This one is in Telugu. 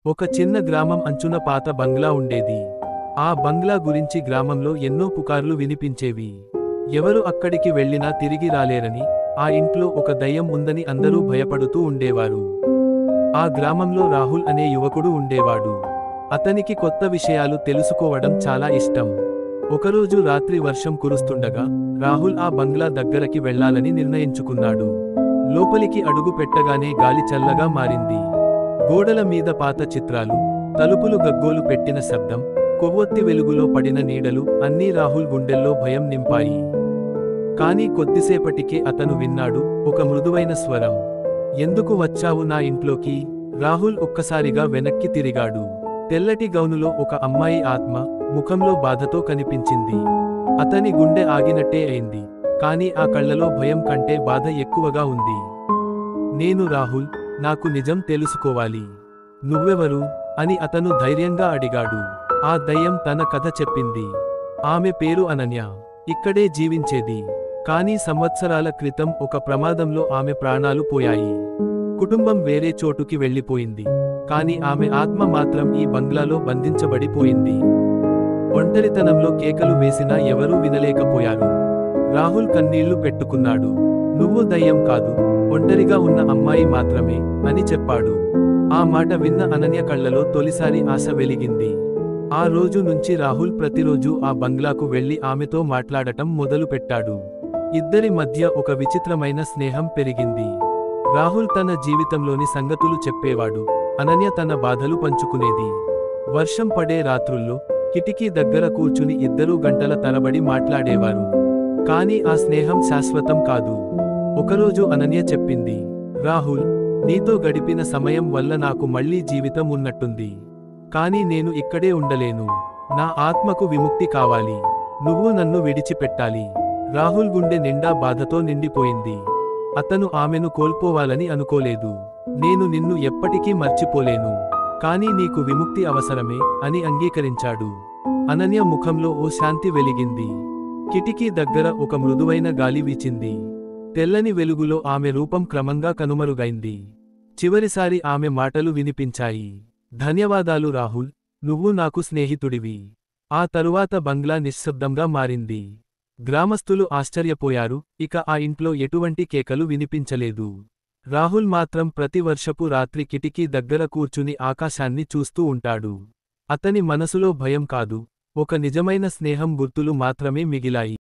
ఒక చిన్న గ్రామం అంచున పాత బంగ్లా ఉండేది. ఆ బంగ్లా గురించి గ్రామంలో ఎన్నో పుకార్లు వినిపించేవి. ఎవరు అక్కడికి వెళ్ళినా తిరిగి రాలేరని, ఆ ఇంట్లో ఒక దయ్యం ఉందని అందరూ భయపడుతూ ఉండేవారు. ఆ గ్రామంలో రాహుల్ అనే యువకుడు ఉండేవాడు. అతనికి కొత్త విషయాలు తెలుసుకోవడం చాలా ఇష్టం. ఒకరోజు రాత్రి వర్షం కురుస్తుండగా, రాహుల్ ఆ బంగ్లా దగ్గరకి వెళ్ళాలని నిర్ణయించుకున్నాడు. లోపలికి అడుగు పెట్టగానే గాలి చల్లగా మారింది. గోడల మీద పాత చిత్రాలు, తలుపులు గగ్గోలు పెట్టిన శబ్దం, కొవ్వొత్తి వెలుగులో పడిన నీడలు అన్నీ రాహుల్ గుండెల్లో భయం నింపాయి. కాని కొద్దిసేపటికే అతను విన్నాడు, ఒక మృదువైన స్వరం. ఎందుకు వచ్చావు నా ఇంట్లోకి? రాహుల్ ఒక్కసారిగా వెనక్కి తిరిగాడు. తెల్లటి గౌనులో ఒక అమ్మాయి ఆత్మ, ముఖంలో బాధతో కనిపించింది. అతని గుండె ఆగినట్టే అయింది. కాని ఆ కళ్ళలో భయం కంటే బాధ ఎక్కువగా ఉంది. నేను రాహుల్, నాకు నిజం తెలుసుకోవాలి. నువ్వెవరు? అని అతను ధైర్యంగా అడిగాడు. ఆ దయ్యం తన కథ చెప్పింది. ఆమె పేరు అనన్య. ఇక్కడే జీవించేది. కానీ సంవత్సరాల క్రితం ఒక ప్రమాదంలో ఆమె ప్రాణాలు పోయాయి. కుటుంబం వేరే చోటుకి వెళ్ళిపోయింది. కాని ఆమె ఆత్మ మాత్రం ఈ బంగ్లాలో బంధించబడిపోయింది. ఒంటరితనంలో కేకలు వేసినా ఎవరూ వినలేకపోయారు. రాహుల్ కన్నీళ్లు పెట్టుకున్నాడు. నువ్వు దయ్యం కాదు, ఒంటరిగా ఉన్న అమ్మాయి మాత్రమే అని చెప్పాడు. ఆ మాట విన్న అనన్య కళ్లలో తొలిసారి ఆశ వెలిగింది. ఆ రోజు నుంచి రాహుల్ ప్రతిరోజూ ఆ బంగ్లాకు వెళ్లి ఆమెతో మాట్లాడటం మొదలుపెట్టాడు. ఇద్దరి మధ్య ఒక విచిత్రమైన స్నేహం పెరిగింది. రాహుల్ తన జీవితంలోని సంగతులు చెప్పేవాడు. అనన్య తన బాధలు పంచుకునేది. వర్షం పడే రాత్రుల్లో కిటికీ దగ్గర కూర్చుని ఇద్దరూ గంటల తరబడి మాట్లాడేవారు. కాని ఆ స్నేహం శాశ్వతం కాదు. ఒకరోజు అనన్య చెప్పింది, రాహుల్, నీతో గడిపిన సమయం వల్ల నాకు మళ్లీ జీవితం ఉన్నట్టుంది. కాని నేను ఇక్కడే ఉండలేను. నా ఆత్మకు విముక్తి కావాలి. నువ్వు నన్ను విడిచిపెట్టాలి. రాహుల్ గుండె నిండా బాధతో నిండిపోయింది. అతను ఆమెను కోల్పోవాలని అనుకోలేదు. నేను నిన్ను ఎప్పటికీ మర్చిపోలేను. కాని నీకు విముక్తి అవసరమే అని అంగీకరించాడు. అనన్య ముఖంలో ఓ శాంతి వెలిగింది. కిటికీ దగ్గర ఒక మృదువైన గాలి వీచింది. తెల్లని వెలుగులో ఆమె రూపం క్రమంగా కనుమరుగైంది. చివరిసారి ఆమె మాటలు వినిపించాయి. ధన్యవాదాలు రాహుల్, నువ్వు నాకు స్నేహితుడివి. ఆ తరువాత బంగ్లా నిశ్శబ్దంగా మారింది. గ్రామస్తులు ఆశ్చర్యపోయారు. ఇక ఆ ఇంట్లో ఎటువంటి కేకలు వినిపించలేదు. రాహుల్ మాత్రం ప్రతి వర్షపు రాత్రి కిటికీ దగ్గర కూర్చుని ఆకాశాన్ని చూస్తూ ఉంటాడు. అతని మనసులో భయం కాదు, ఒక నిజమైన స్నేహం గుర్తులు మాత్రమే మిగిలాయి.